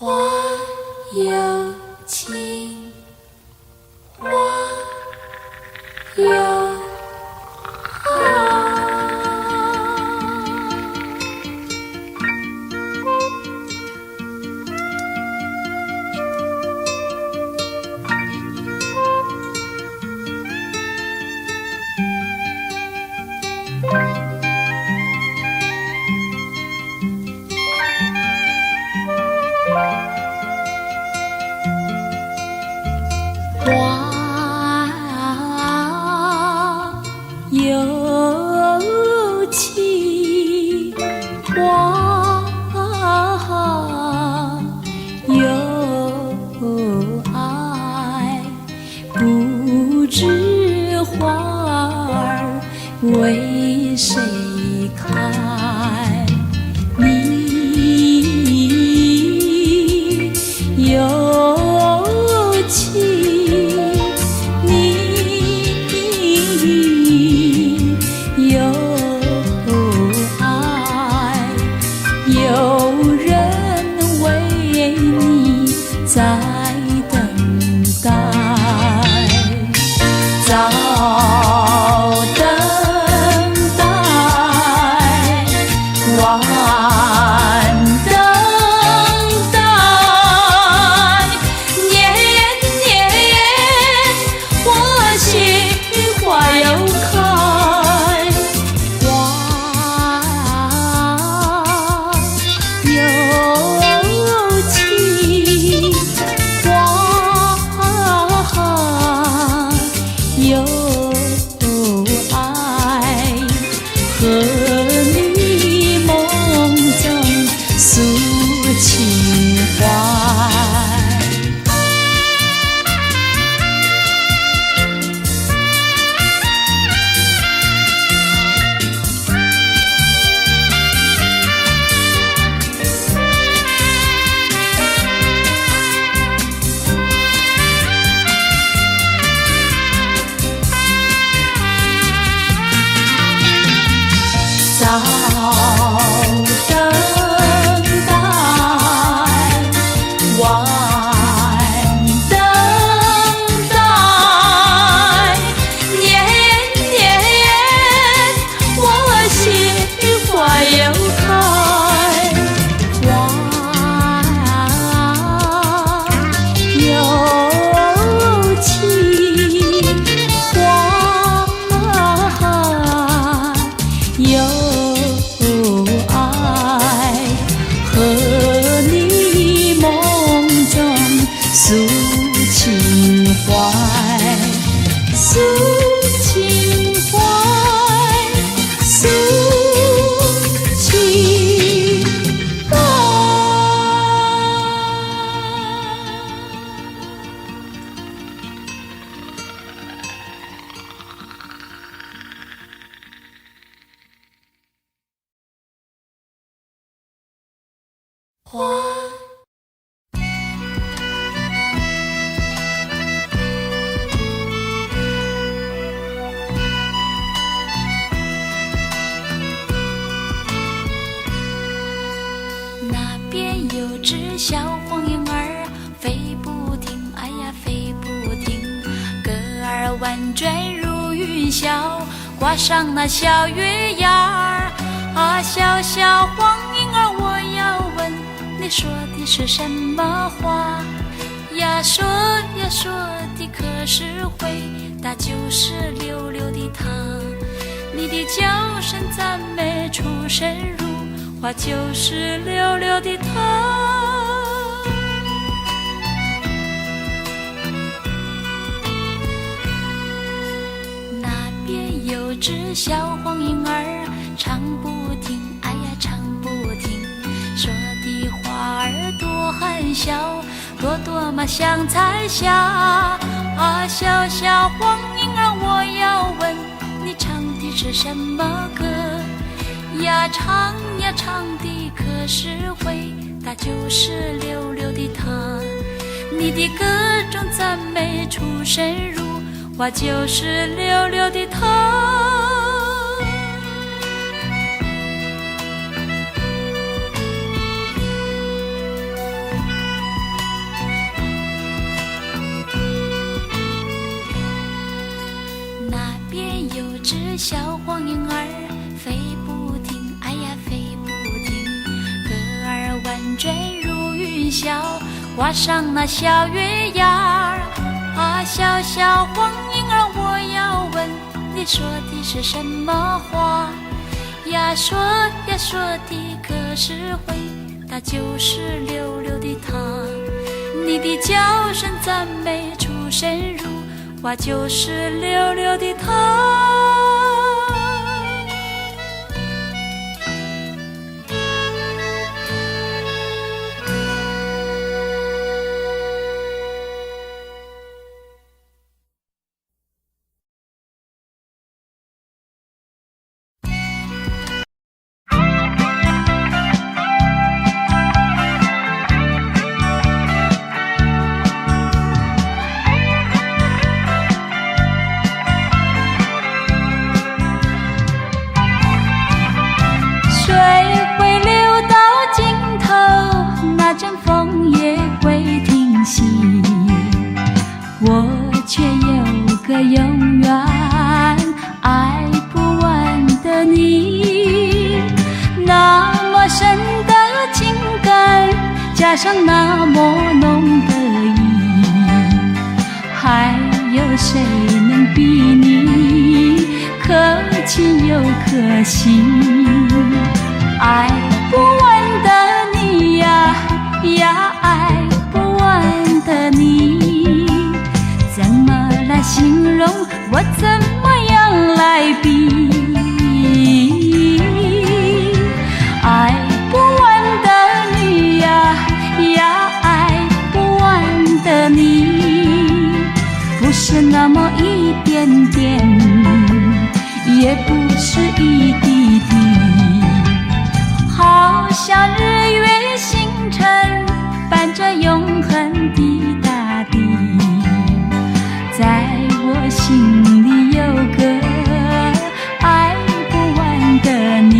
花有情，花有爱。为谁开？你有情，你有爱，有人为你在等待。和你梦中诉情怀。早等待，晚等待，年年我心花又开，花有情，花有诉情怀，诉情怀，诉情怀。花有只小黄莺儿飞不停，哎呀飞不停，歌儿婉转如云霄，挂上那小月牙儿。啊，小小黄莺儿，我要问你说的是什么话呀？说呀说的可是回答就是溜溜的她。你的叫声赞美出神入化，就是溜溜的她。那边有只小黄莺儿唱不停，哎呀唱不停，说的话儿多含笑，朵朵嘛像彩霞。啊，小小黄莺儿，我要问你唱的是什么歌呀？唱呀唱的可是回答就是溜溜的她。你的歌中赞美出神入化，就是溜溜的她。小黄莺儿飞不停，哎呀飞不停，歌儿婉转如云霄，挂上那小月牙儿。啊，小小黄莺儿，我要问你说的是什么话呀？说呀说的可是回答就是溜溜的他。你的叫声赞美出神入化，就是溜溜的他。我却有个永远爱不完的你，那么深的情感，加上那么浓的意，还有谁能比你可亲又可惜？爱不完的你呀呀，爱不完的你，怎么来形容？我怎么样来比？爱不完的你呀呀，爱不完的你，不是那么一点点，也不是一滴滴，好像日月星辰伴着永恒的大地，在我心里有个爱不完的你。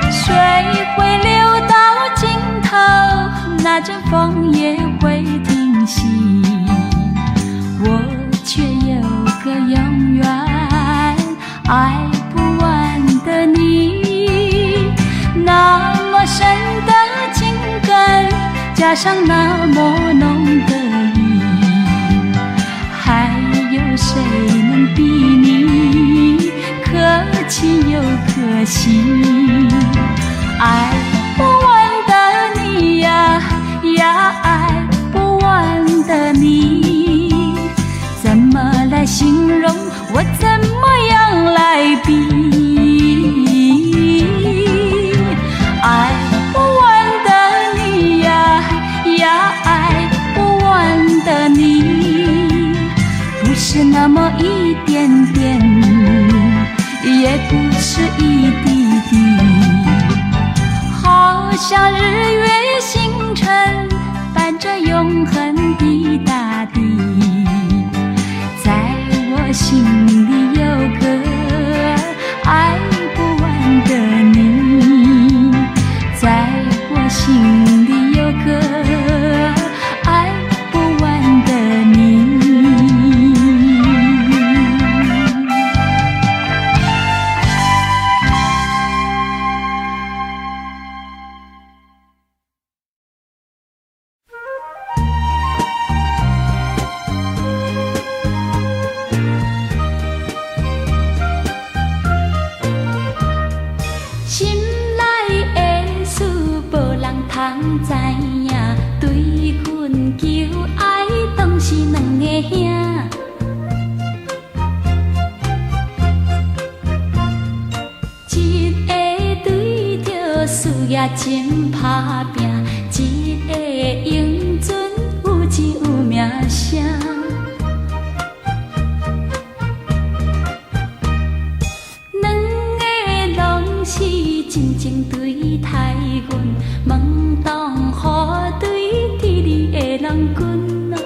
水会流到尽头，那阵风也会停息，我却有个永远爱不完的你，那么深的情感，加上那么浓的意，还有谁能比你可亲又可惜？爱不完的你呀呀，爱不完的你，怎么来形容？我怎么样来比？爱不完的你呀呀，爱不完的你，不是那么一点点，也不是一滴滴，好像日月星辰伴着永恒的大地，在我心里有个爱不完的你，在我心里有个爱不完的你。心内的事无人通知影，对阮求爱当是两个兄，一个对着事业真打拼，一个英俊有钱有名声。真情对待阮，问当何对天理的人君啊？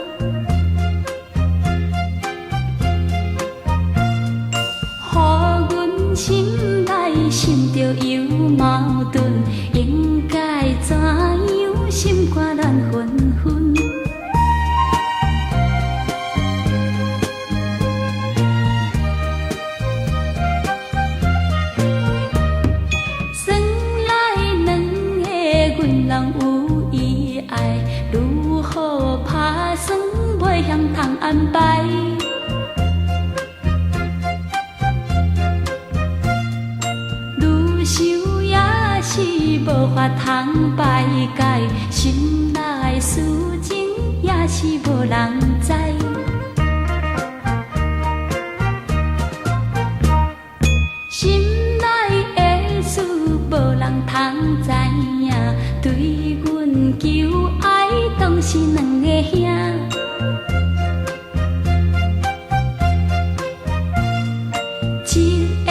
样心肝乱纷纷。算来两个阮人有意爱，如何打算袂晓通安排？愈想也是无法通排解，心内事情也是无人知。心内的事无人通知影，对阮求爱当是两个兄。一个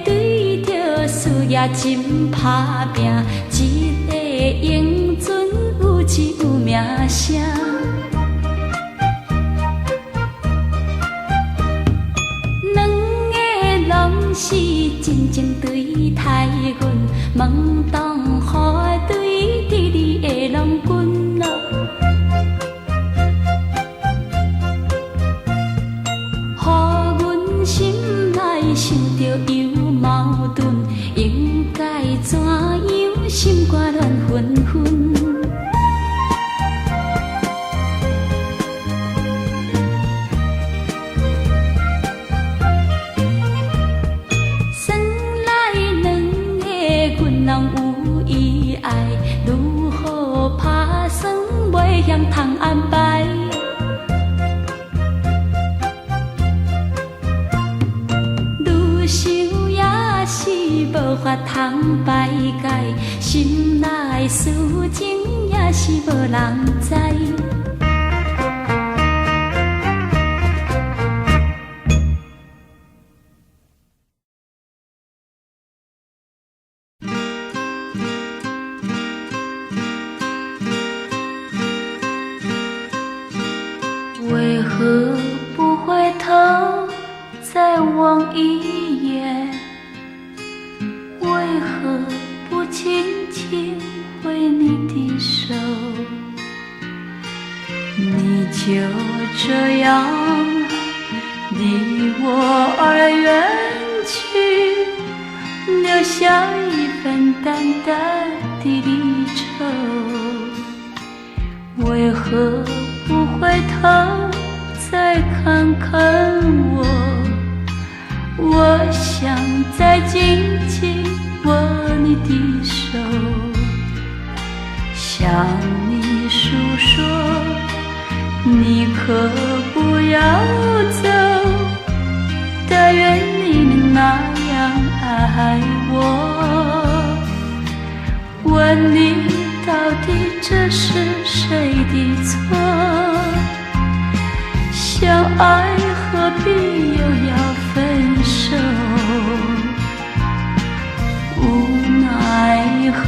对着事业真打拼，一个英俊有志有名声。两个拢是真情对待阮，问当何对伫你的郎君咯？予阮心内想着有矛盾，应该怎样心肝乱纷纷？算来两个阮人有意爱，如何打算袂晓通安排？愈想也是无法通排解，心内事情也是无人知。为何不回头再望一眼？为何不轻轻挥你的手？你就这样离我而远去，留下一份淡淡的离愁。为何不回头再看看我？我想再紧紧握你的手，向你诉说，你可不要走，但愿你能那样爱我。问你到底这是谁的错？相爱何必又要分手？无奈何，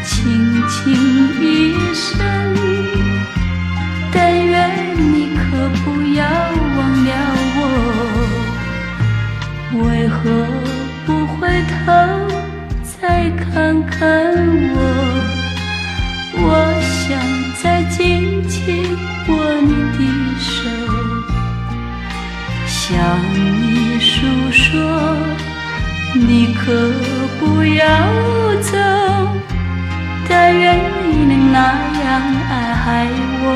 轻轻一声，但愿你可不要忘了我。为何不回头再看看我？我想再紧紧握你的手，向你诉说，你可不要走，但愿你能那样爱我。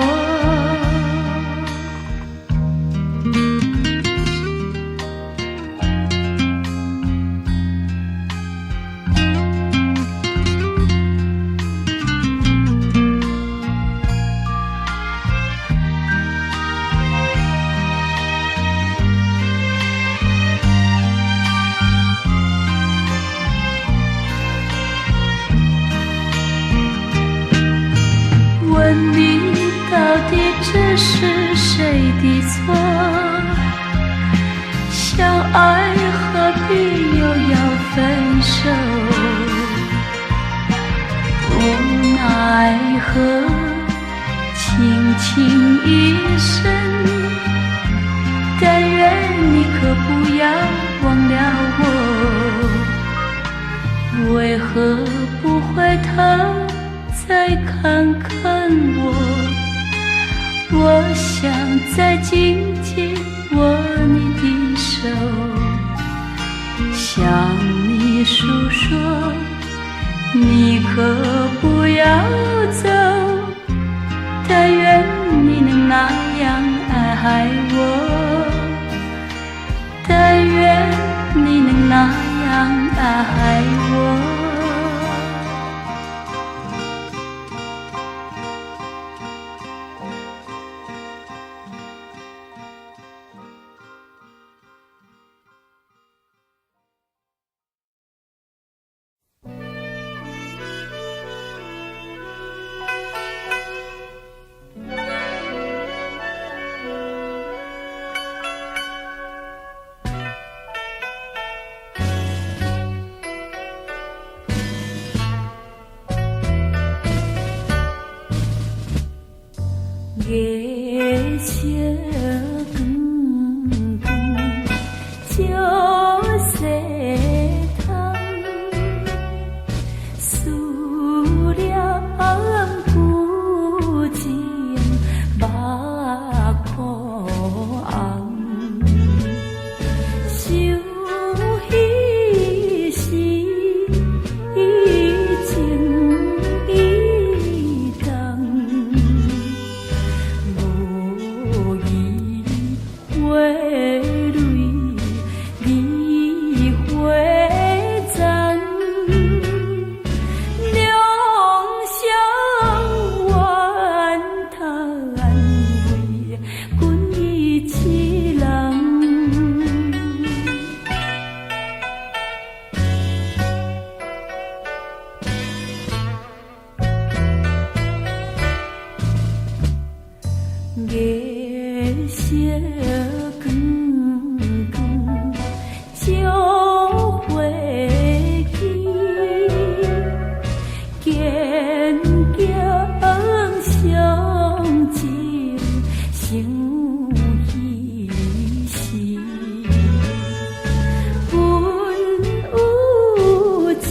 问你到底这是谁的错？相爱何必又要分手？无奈何，轻轻一声，但愿你可不要忘了我。为何不回头再看看我，我想再紧紧握你的手，向你诉说，你可不要走，但愿你能那样爱我，但愿你能那样爱我。月色光光，照西窗，思念旧情目眶红，想彼时情意重。花蕊梨花丛，两相怨叹为君一世人。月色光光，照花枝，渐渐伤情成彼时。阮有情，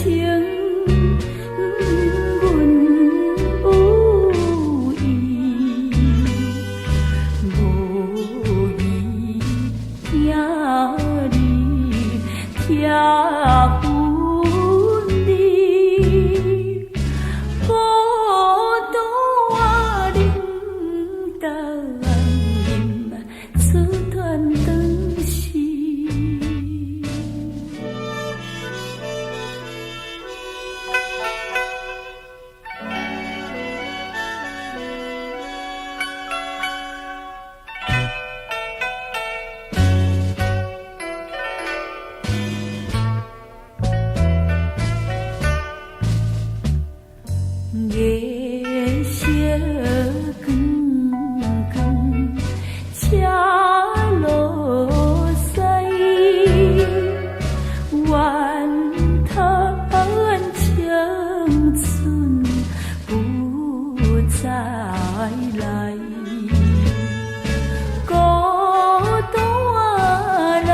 阮有意。无意听你听分离，孤单冷淡饮出段当时。月色光光，车路驶，怨叹青春不再来。孤单人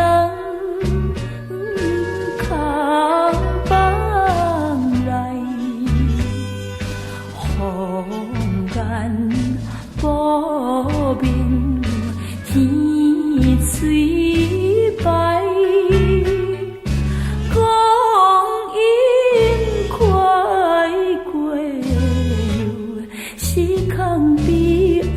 空放来。红颜不明，天水白。光阴快过，又是空悲哀。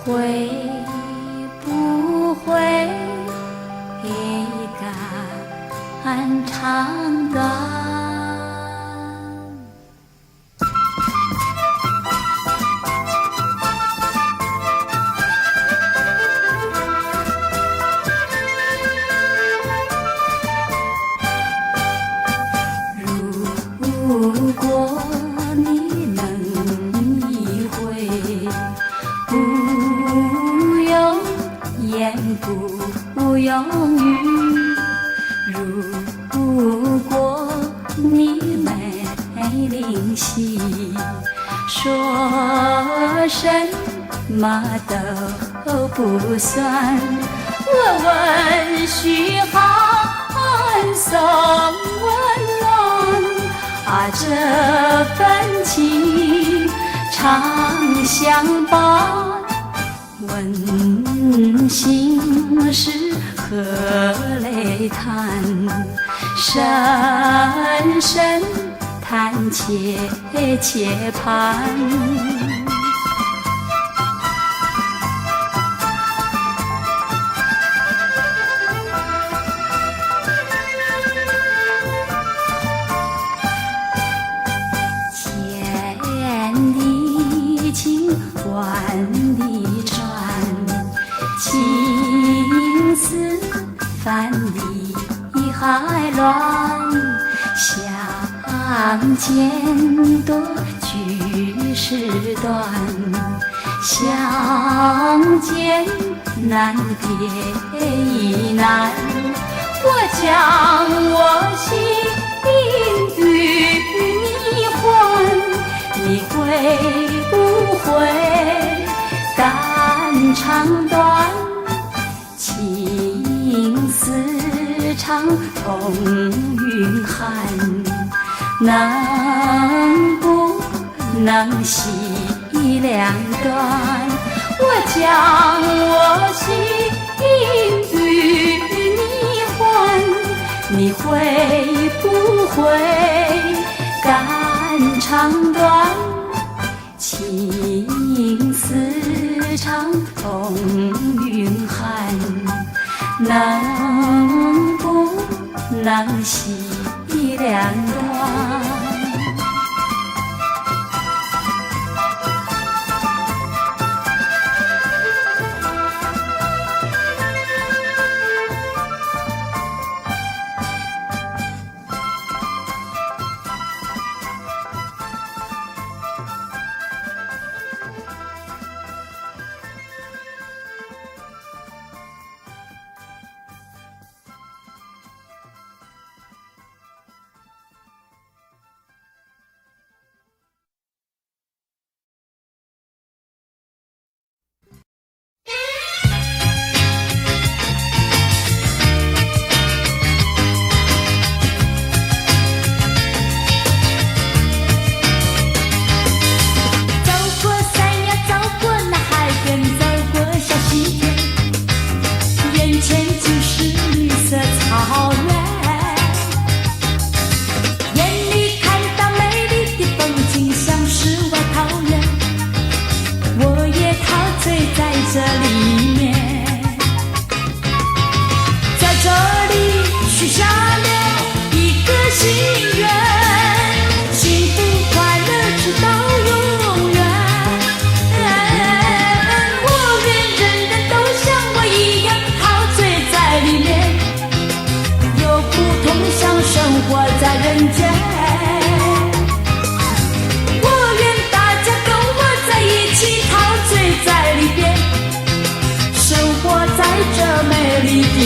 会不会肝肠肝？不用语。如果你没灵犀，说什么都不算。我问嘘寒送温暖，啊，这份情长相伴。问心事和泪叹，深深叹切切盼。千里情，万里船，情丝泛里海乱。相见多，聚时短，相见难，别亦难。我将我心与你还，你会不会肝肠断？情丝长，风云寒，能不能惜两端？我将我心与你还，你会不会肝肠断？情丝长，风云寒，能不能惜两端？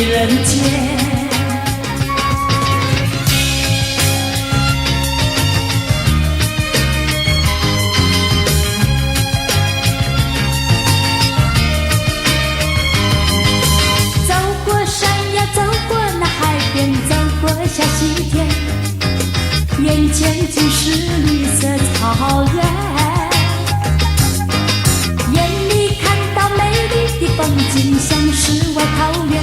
人间，走过山呀，走过那海边，走过小溪田，眼前尽是绿色草原，眼里看到美丽的风景，像世外桃源。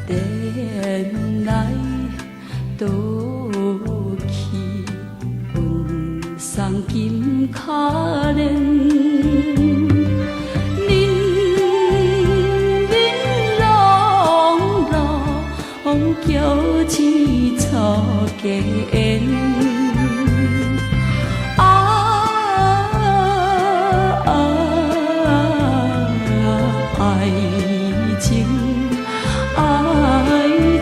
电来倒去，阮送金卡链，人人拢拢叫钱错价缘。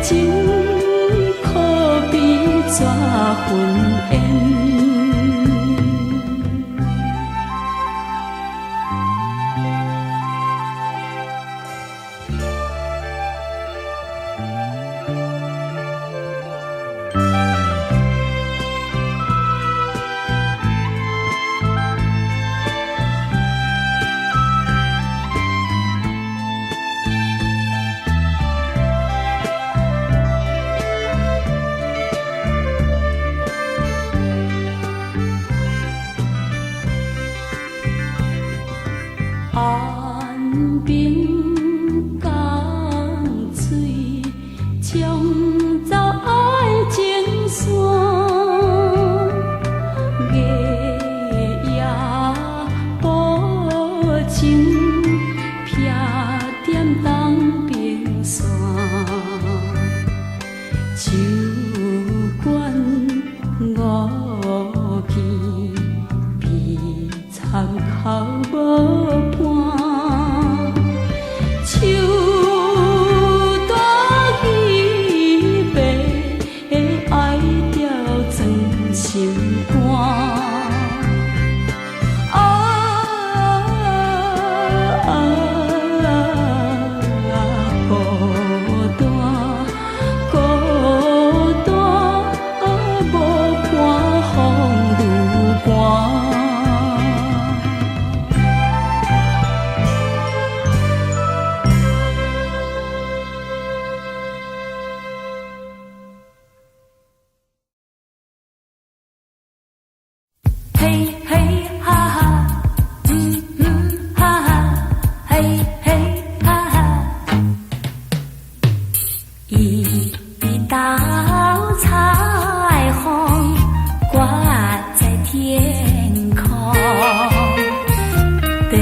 情可比纸魂烟。安平江水冲走爱情线，夜夜无情，撇点东边线，手管五更，鼻参口无。手大起白，爱着装心肝。孤单孤单，无伴风愈寒。嘿嘿哈哈，哈哈，嘿嘿哈哈，一道彩虹挂在天空，对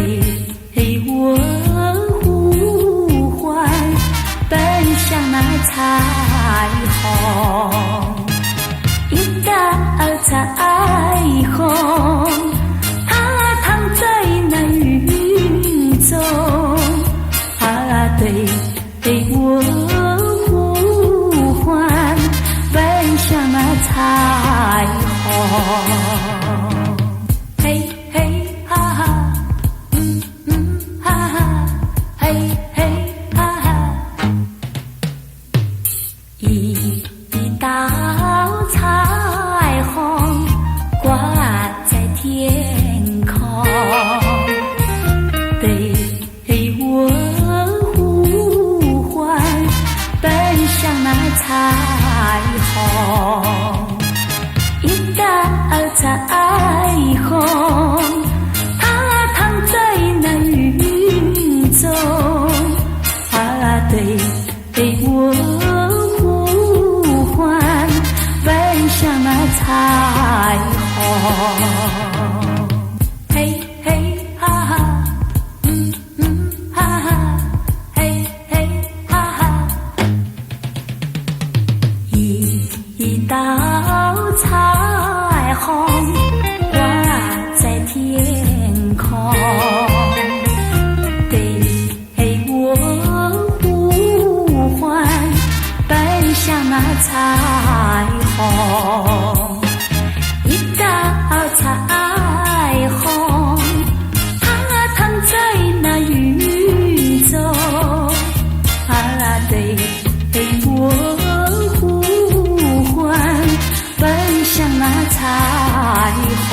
我呼唤，奔向那彩虹。一道彩虹，它躺在那云中，对我呼唤，奔向那彩虹。嘿嘿哈哈，哈哈，嘿嘿哈哈，一道彩虹挂在天空，对我呼唤，奔向那彩虹。一道彩虹，它躺在那云中，对我呼唤，奔向那彩虹。嘿嘿哈哈，哈哈，嘿嘿哈哈，一道彩虹挂在天空，对我呼唤，奔向那彩虹。一道彩虹，它躺在那云中，对我呼唤，奔向那彩虹。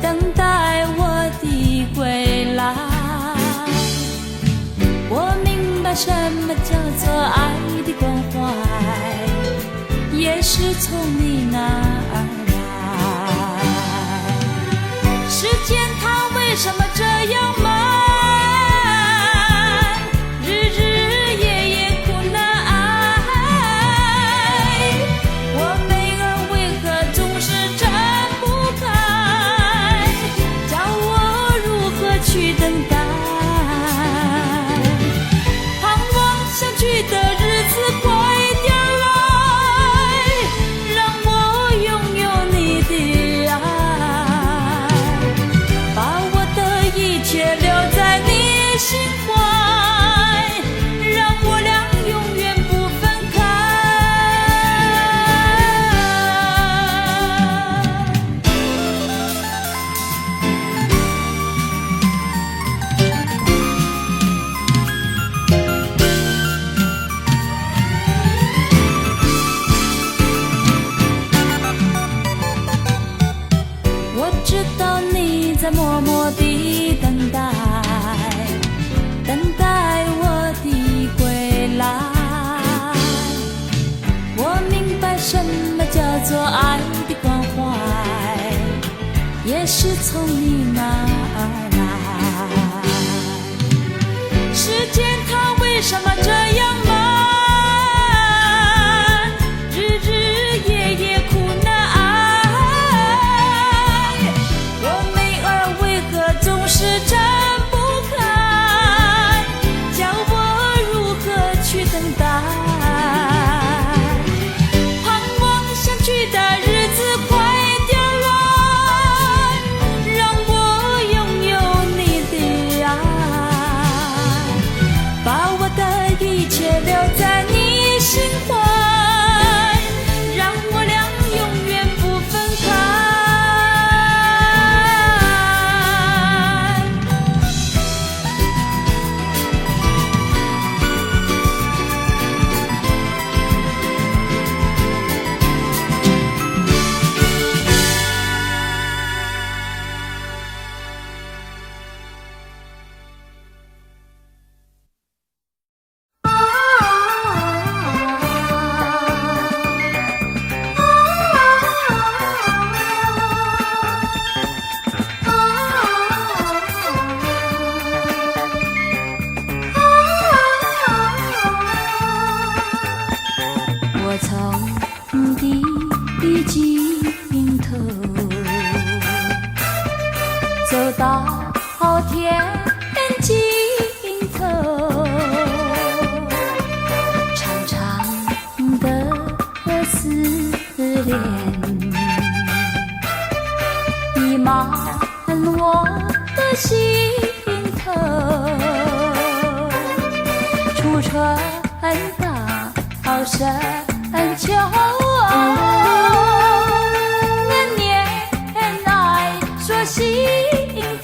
等待我的归来。我明白什么叫做爱的关怀，也是从你那儿来。时间它为什么这样慢？默默地等待，等待我的归来。我明白什么叫做爱的关怀，也是从你那儿来。时间它为什么这样慢？是睁不开，叫我如何去等待？盼望相聚的日子快点来，让我拥有你的爱，把我的一切留在你心怀，让我俩永远不分开。我从地尽头走到天尽头，长长的思念溢满我的心头，初春到深秋，年年来说心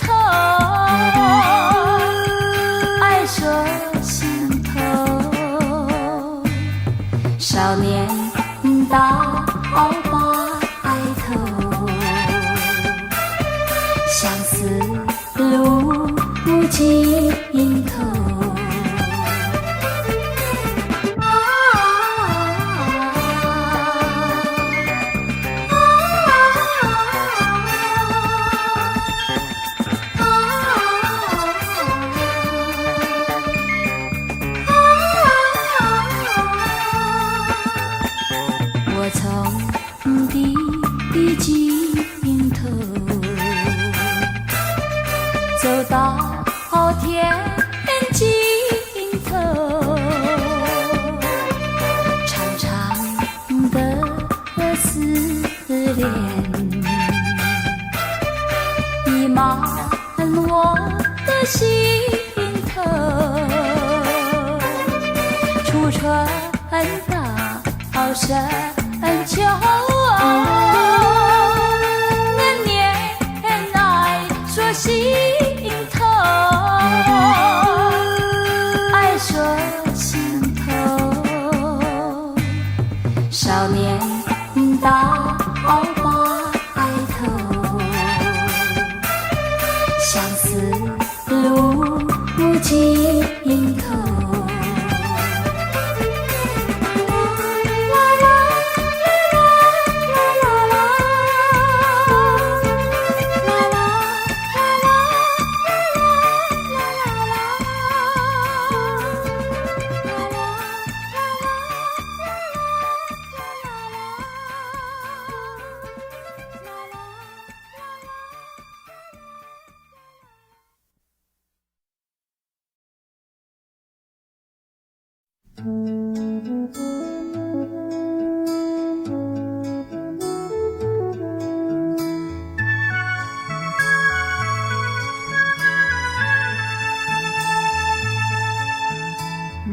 头，爱说心头，少年到白头，相思路尽头。我从地尽头走到天尽头，长长的思念溢满我的心头，初春到深秋，年年来说心头，爱说心头，少年到白头。尽头。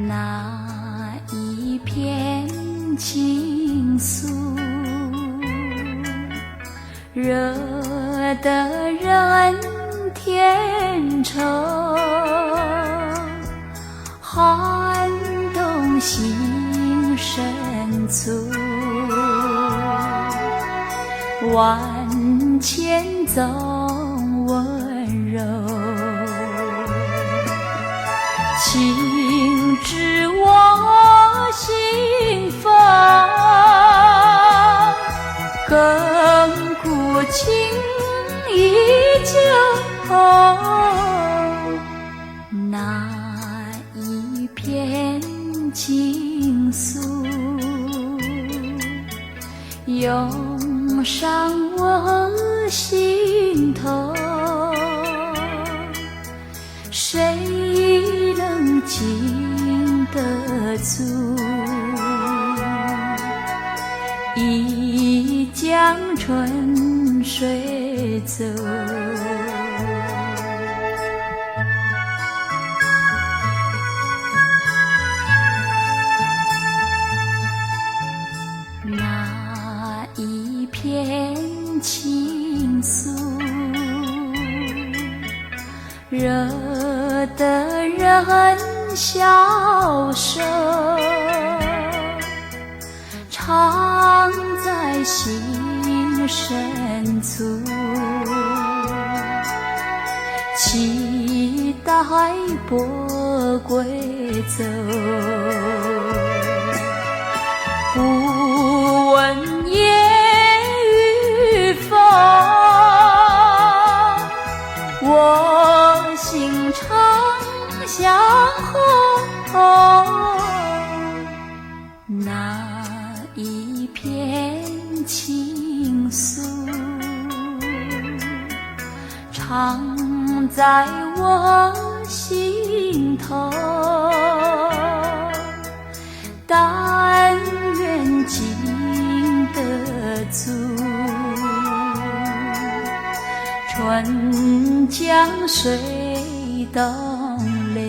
那一片情愫，惹得人添愁，撼动心深处，万千种温柔，情知我心房，亘古情依旧。那一片情愫，涌上我心头，谁能经得住一江春水走？那一片情愫，惹得人消瘦，藏在心深处，期待波归走。不问夜与风，我心常相候。那一片情愫，常在我心头，但愿经得住春江水东流。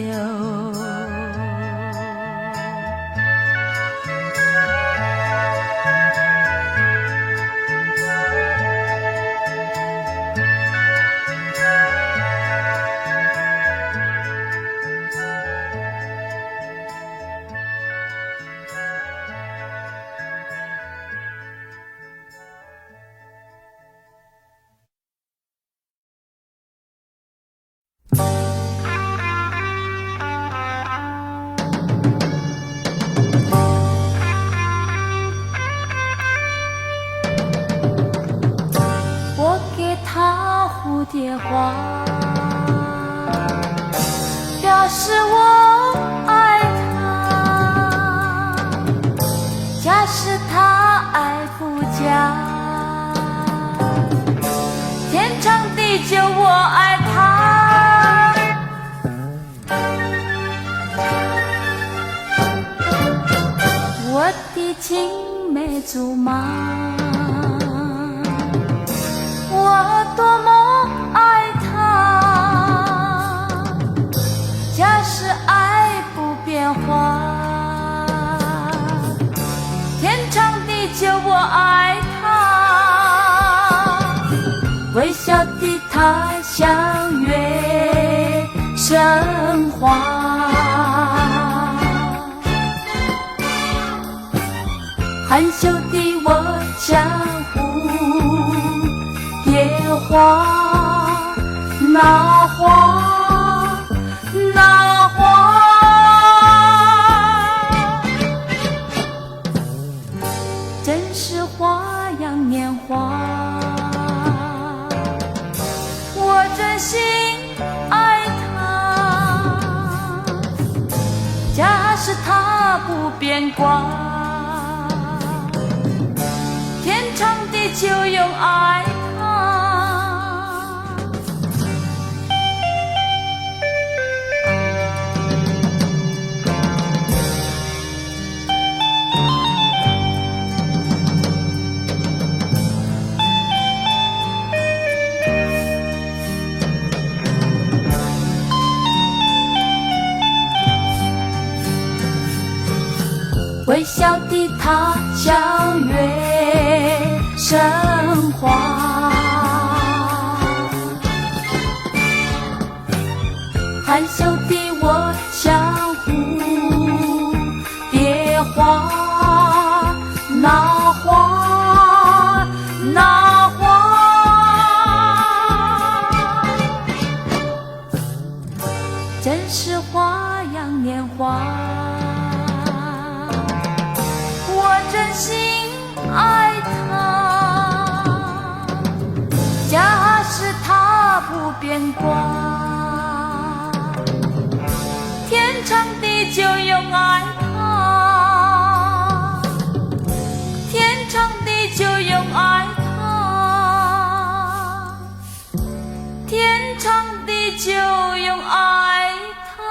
我给他蝴蝶花，表示我爱他。假使他爱不假，天长地久我爱他。我的青梅竹马，我多么爱他。假使爱不变化，天长地久我爱他。微笑的他像月生花，含羞的我像蝴蝶花，那花他不变卦，天长地久用爱他。微笑的他像月生花，害羞的我像蝴蝶花，那花那花，真是花样年华。我真心爱他，假使他不变卦，天长地久用爱他，天长地久用爱他，天长地久用爱他。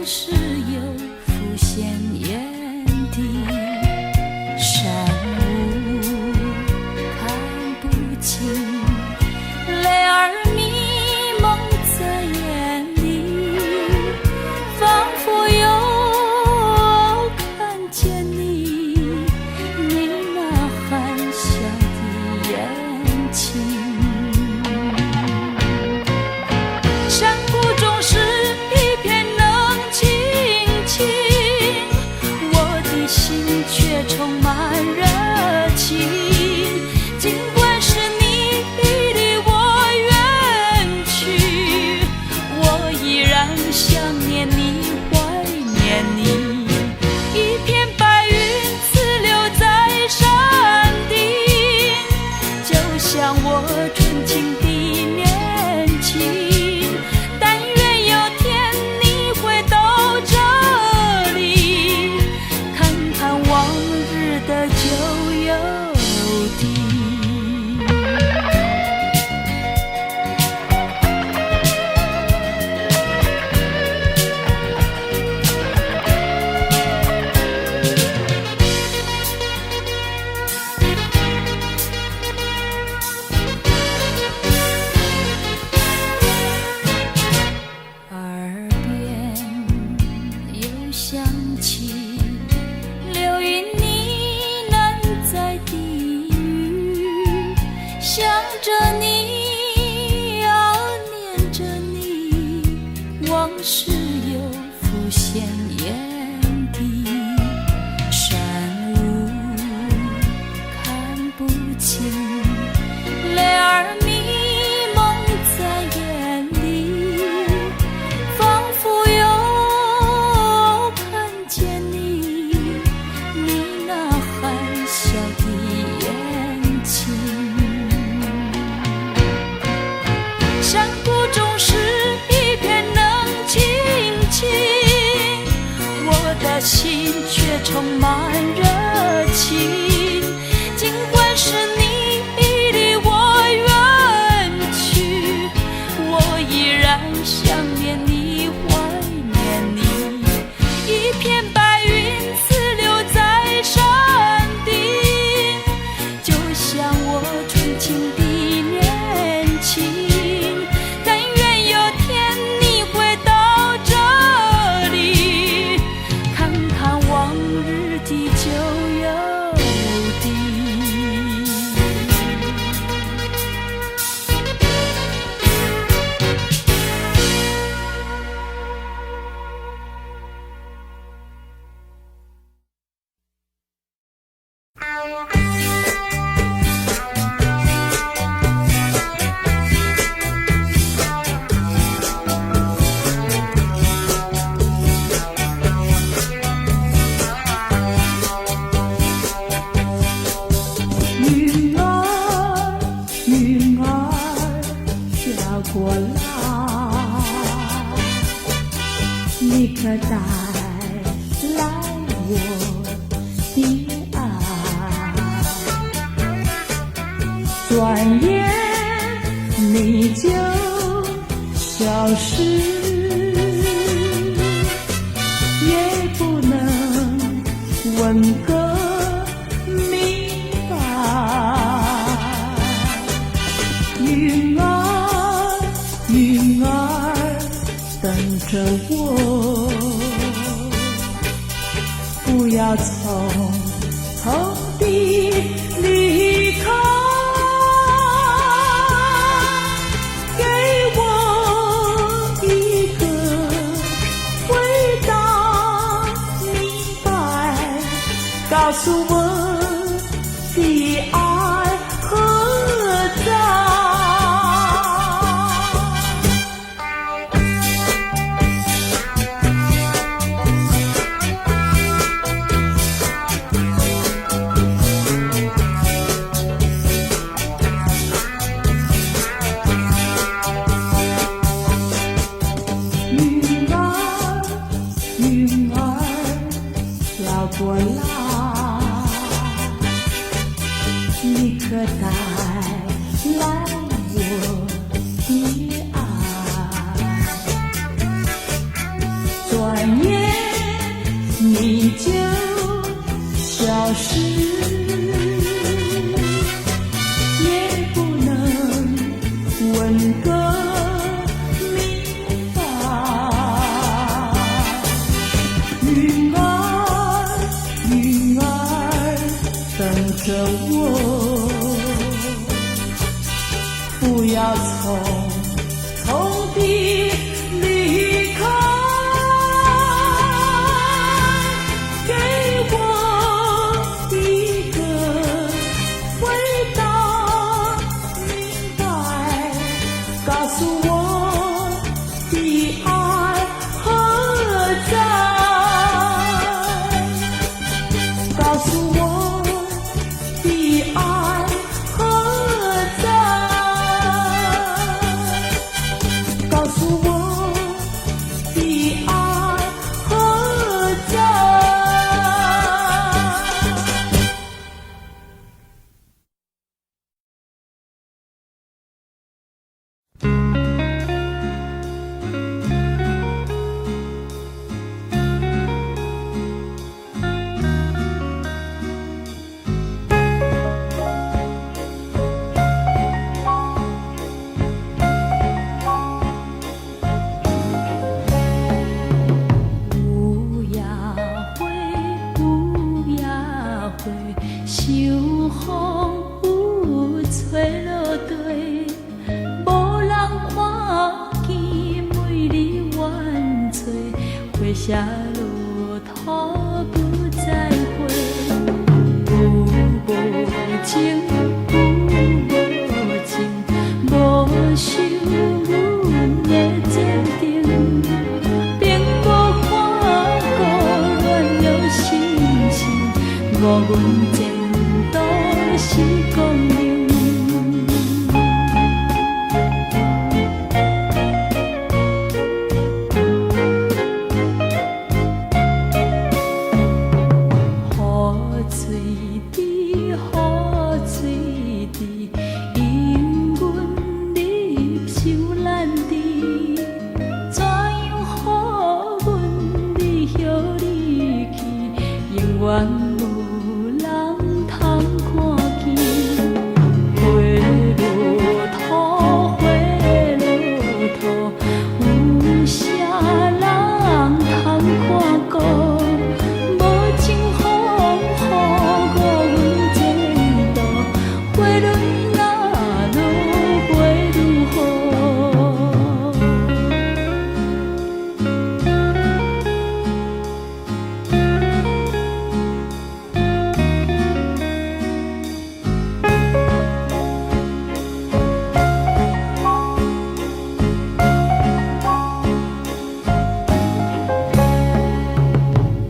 是又浮现眼底，山雾看不清，泪儿迷蒙在眼里，仿佛又看见你那含笑的眼睛。山谷中是一片冷清清，我的心却充满热情。尽管是你离我远去，我依然想念你，怀念你。一片白云刺留在山顶，就像我纯净的年轻。往事又浮现眼底，山雾看不清，泪儿迷蒙在眼里，仿佛又看见你那含笑的眼睛。山谷中是一片我的心却充满热情。尽管是你离我远去，我依然想念你，怀念你。一片白云刺留在山顶，就像我纯净的年轻。你可带来我的爱，转眼你就消失，也不能问个明白。云儿，云儿，等着我，不要匆匆地离开，给我一个回答明白，告诉我的爱何在。要匆匆地离开，给我一个回答明白，告诉我的爱何在，告诉我的爱何在，告诉我的爱何在。有夜花，有夜花，秋风有吹落地，无人看见美丽万岁，花谢落土不再回，有无情，有无情，无收阮的坚定。并无看过乱了心情，我阮前途是光明。雨水滴，雨水滴，因阮入手难治。怎样予阮离乡离去，永远无人通看见。花落土，花落土，有啥人通看顾？无情风雨，我阮前途，花蕊若落，花愈好。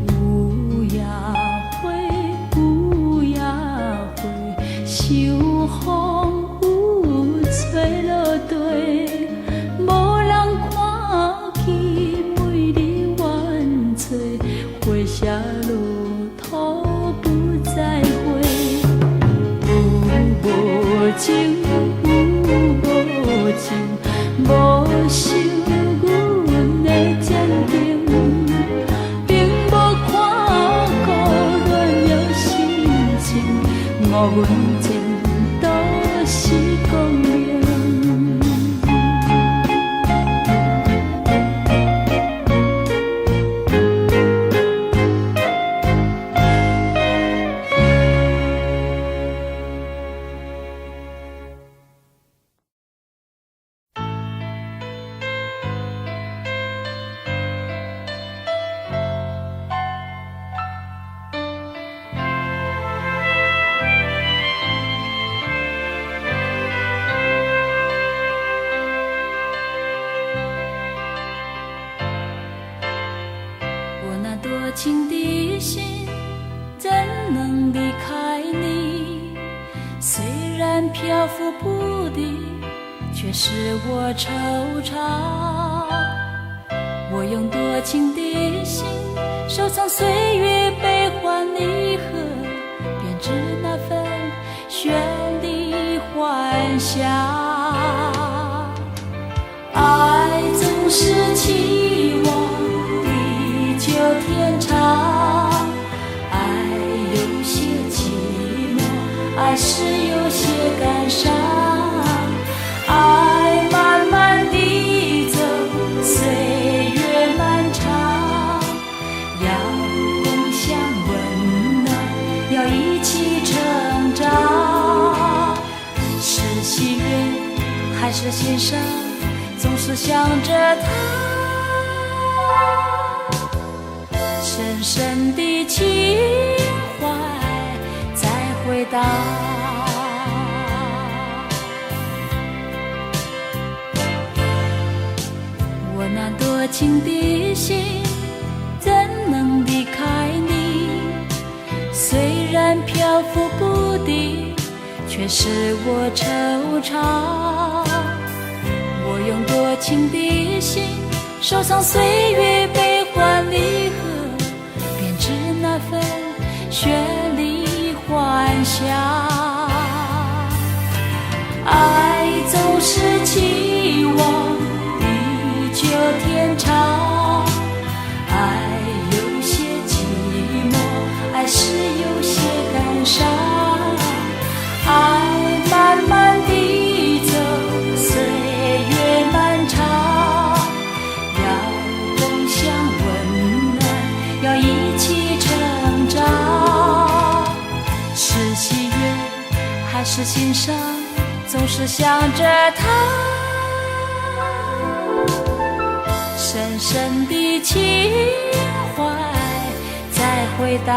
有夜花，有夜花，秋风有吹落地，无人看见美丽万岁，花谢落土不再回，有无情，有无情，无收阮的坚定。并无看过乱了心情，我阮前途是光明。我那多情的心怎能离开你？虽然漂浮不定，却使我惆怅。我用多情的心收藏岁月悲欢离合，编织那份绚丽幻想。爱总是期望地久天长，爱有些寂寞，爱是有些感伤。爱慢慢地走，岁月漫长，要共享温暖，要一起成长。是喜悦还是想着他，深深的情怀在回荡。我那多情的心怎能离开你？虽然漂浮不定，却使我惆怅。我用多情的心收藏岁月悲欢离合，编织那份绚丽幻想。爱总是期望地久天长，爱有些寂寞，爱是有些感伤。爱慢慢地走，岁月漫长，要共享温暖，要一起成长。是喜悦还是心伤，总是想着他，深深的情怀在回荡。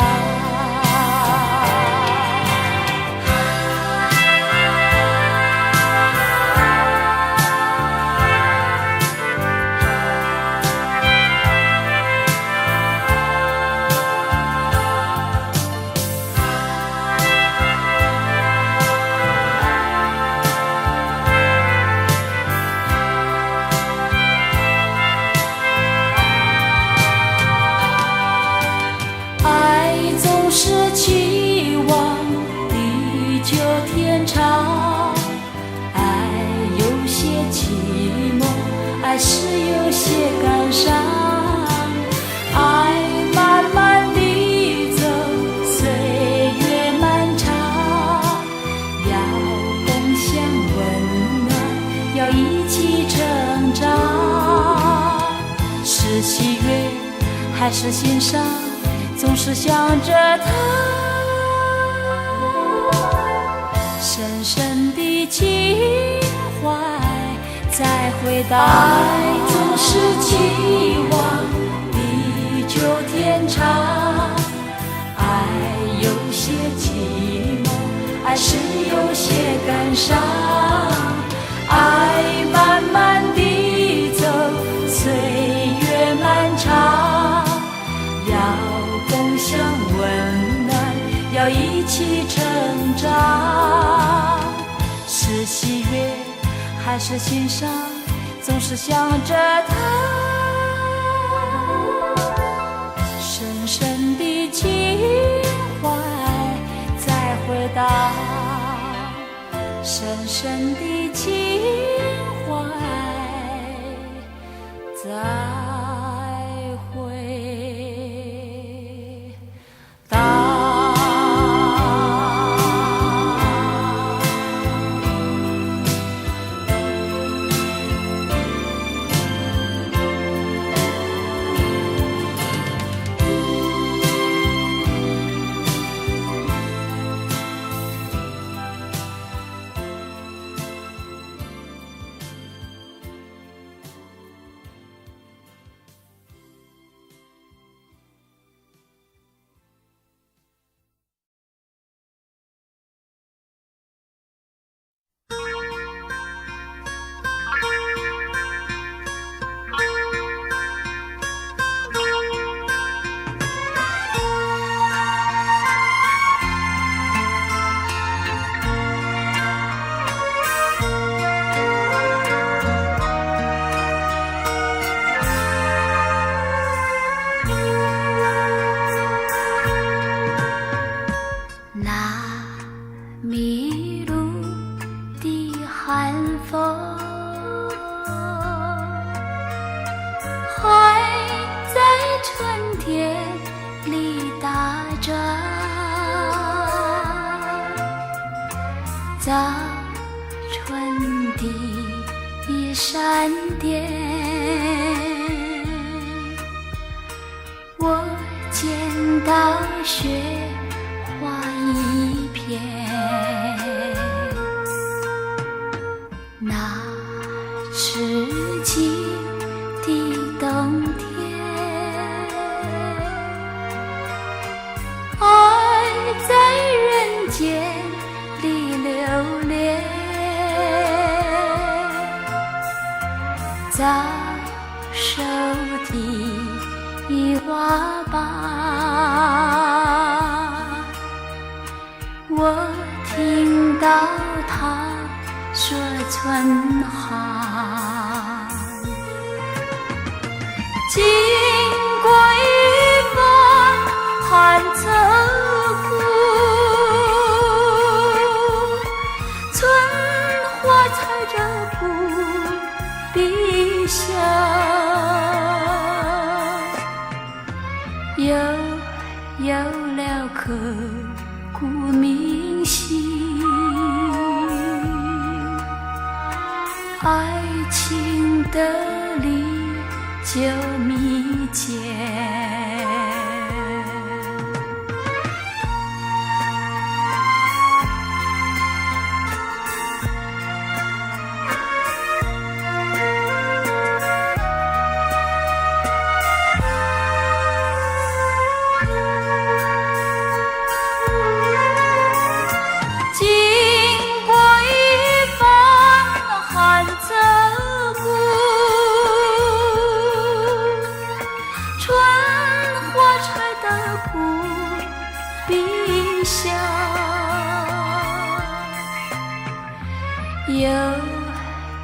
是期望地久天长，爱有些寂寞，爱是有些感伤。爱慢慢地走，岁月漫长，要共享温暖，要一起成长。是喜悦还是心伤，总是想着他，深深的情怀在回荡。爱总是期望地久天长，爱有些寂寞，爱是有些感伤。爱慢慢地走，岁月漫长，要共享温暖，要一起成长。是喜悦还是心伤，总是想着他，深深的情怀在回荡，深深的情怀在早春的一闪电，我见到雪花一片，那痴情早熟的花瓣，我听到他说春寒。经过一番寒彻骨，春花采着不必香，有了刻骨铭心，爱情的理就密切。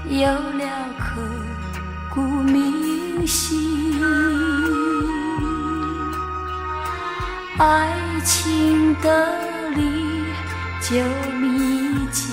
有了刻骨铭心，爱情的理就密切。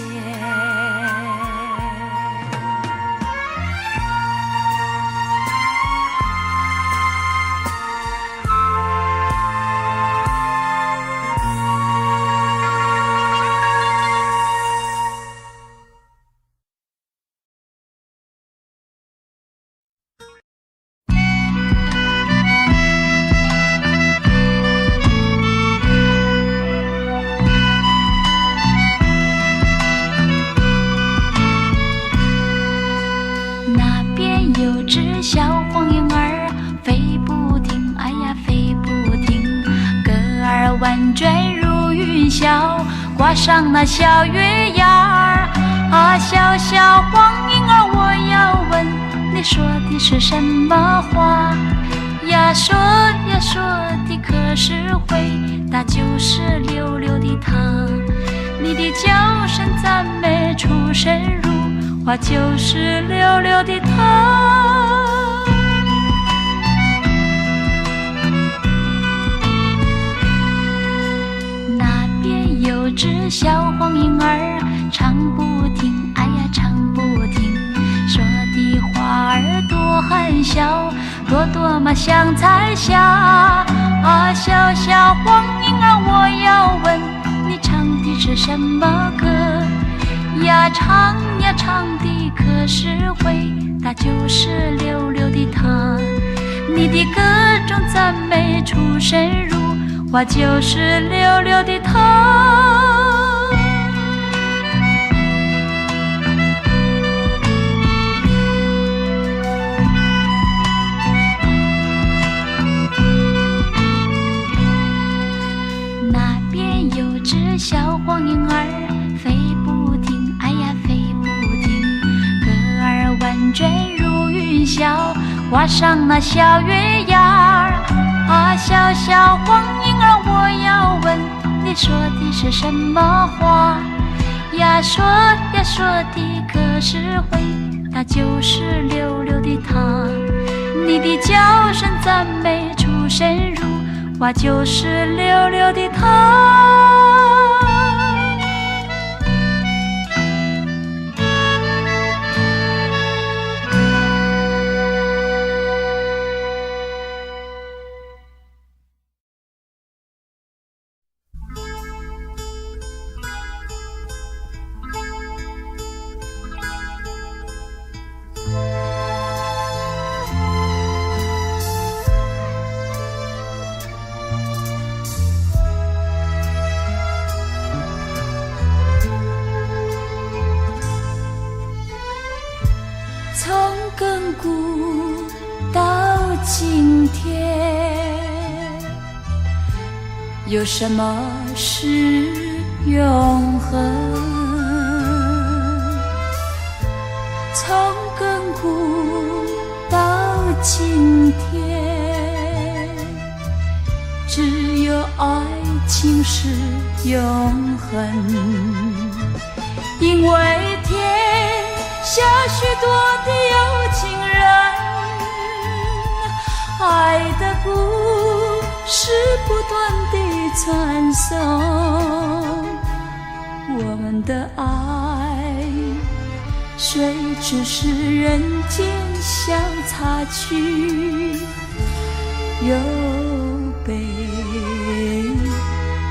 小黄莺儿飞不停，哎呀飞不停，歌儿婉转如云霄，挂上那小月牙儿。啊，小小黄莺儿，我要问你说的是什么话呀？说呀说的可是回答就是溜溜的她。你的叫声赞美出神入化，就是溜溜的她。有只小黄莺儿唱不停，哎呀唱不停，说的话儿多含笑，朵朵嘛像彩霞。啊，小小黄莺儿，我要问你唱的是什么歌呀？唱呀唱的可是回答就是溜溜的她。你的歌中赞美出神入化，就是溜溜的她。那边有只小黄莺儿飞不停，哎呀飞不停，歌儿婉转如云霄，挂上那小月牙儿。啊，小小黄莺儿，我要问你说的是什么话呀？说呀说的可是回答就是溜溜的她。你的叫声赞美出神入化，就是溜溜的她。从亘古到今天，有什么是永恒？从亘古今天，只有爱情是永恒。因为天下许多的有情人，爱的故事不断地传颂，我们的爱虽只是人间小插曲，又悲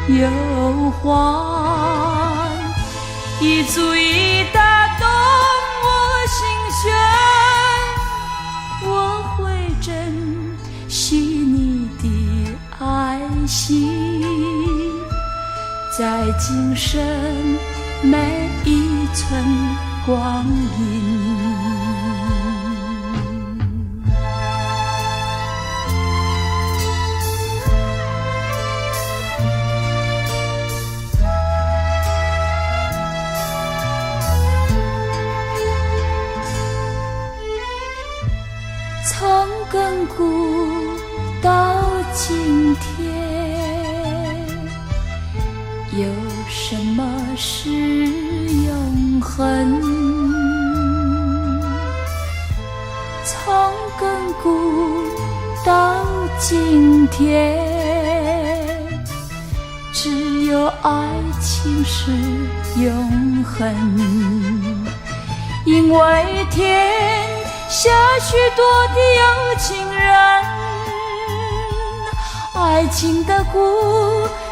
又欢，已足以打动我心弦。我会珍惜你的爱惜，在今生每一寸光阴。从亘古到今天，有什么是永恒？从亘古到今天，只有爱情是永恒。因为天下许多的有情人，爱情的故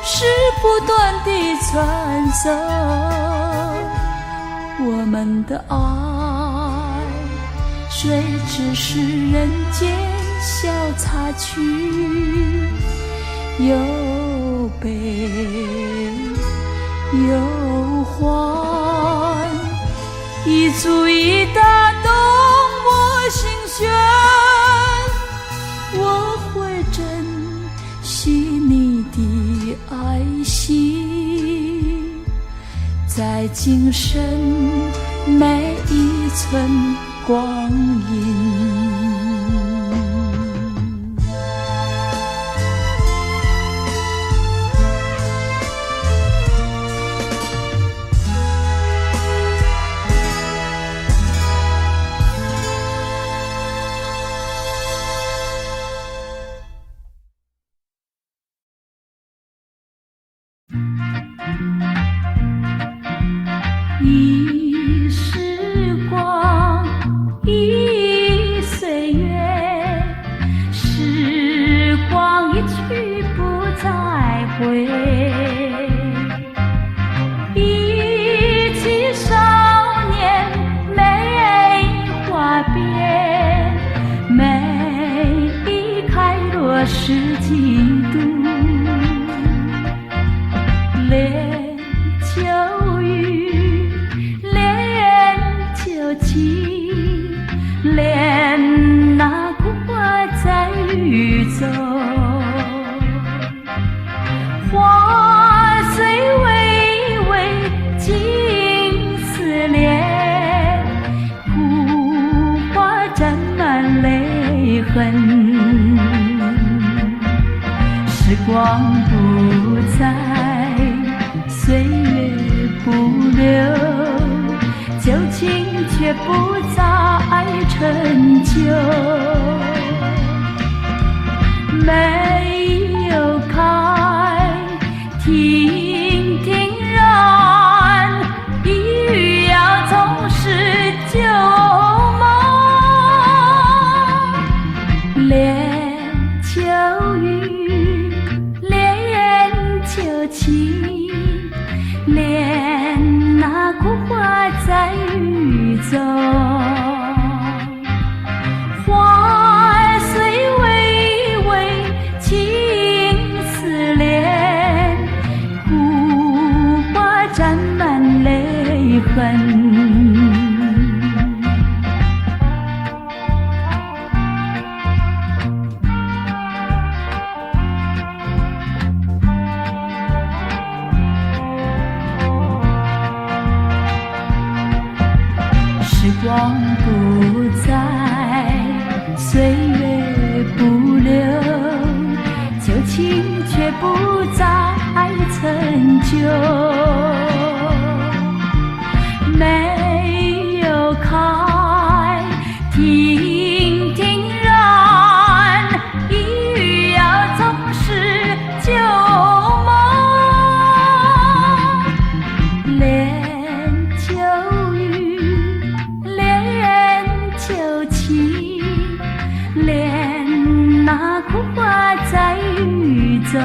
事不断地传颂，我们的爱虽只是人间小插曲，又悲又欢，已足以打动我心弦。我会珍惜你的爱惜，在今生每一寸光阴。一时光，一岁月，时光一去不再回。一起少年梅花边，每一开落是几度。连秋雨，连秋晴，连那枯花在雨中。花虽微微尽思恋，枯花沾满泪痕。时光不再，岁月不留，旧情却不再陈旧。没有开，亭亭然，一语要从拾旧梦。连秋雨，连秋晴，连那枯花在雨中。花虽微微尽思恋，枯花沾满泪痕。时光不再，岁月宇宙。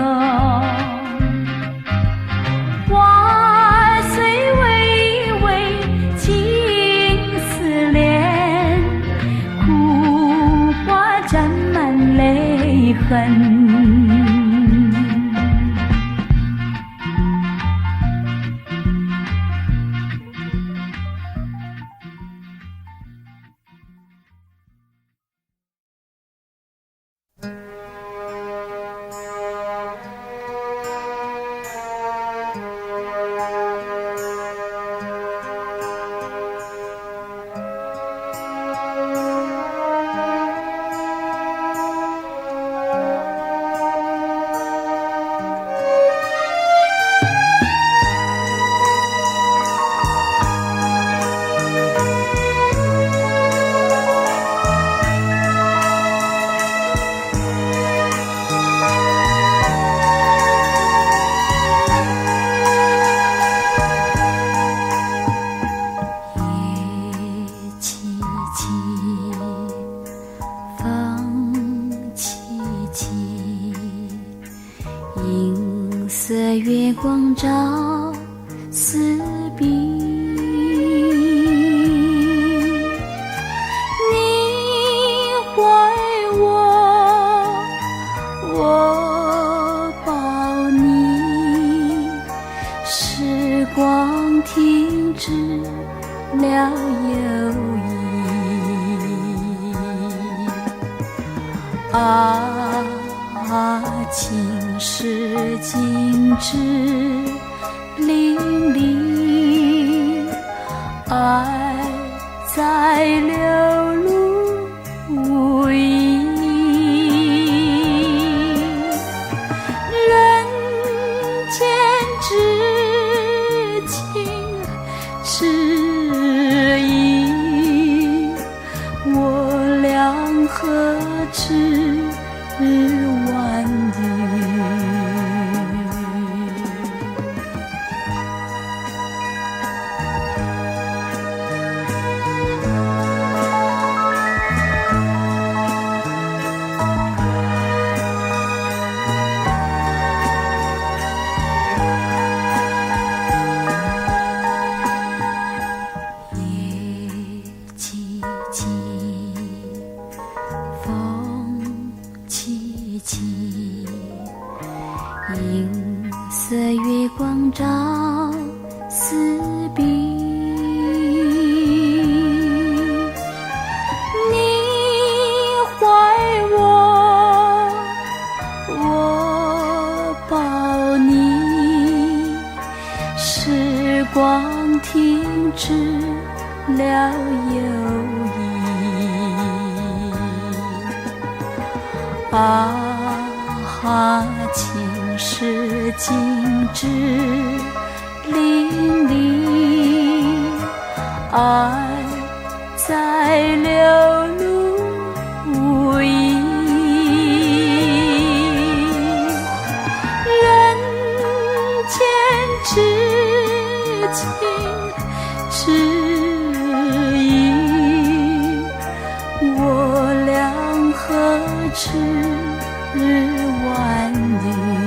万岁巍巍青丝连，苦花沾满泪痕。月光照四壁，你怀我，我抱你，时光停止了游弋。情是静止淋漓，爱在流露无遗。人间至情至义，我俩何止万语。银色月光照四壁，你怀我，我抱你，时光停止了游弋。情是静止淋漓，爱在流露无遗。人间至情至义，我俩何止万语。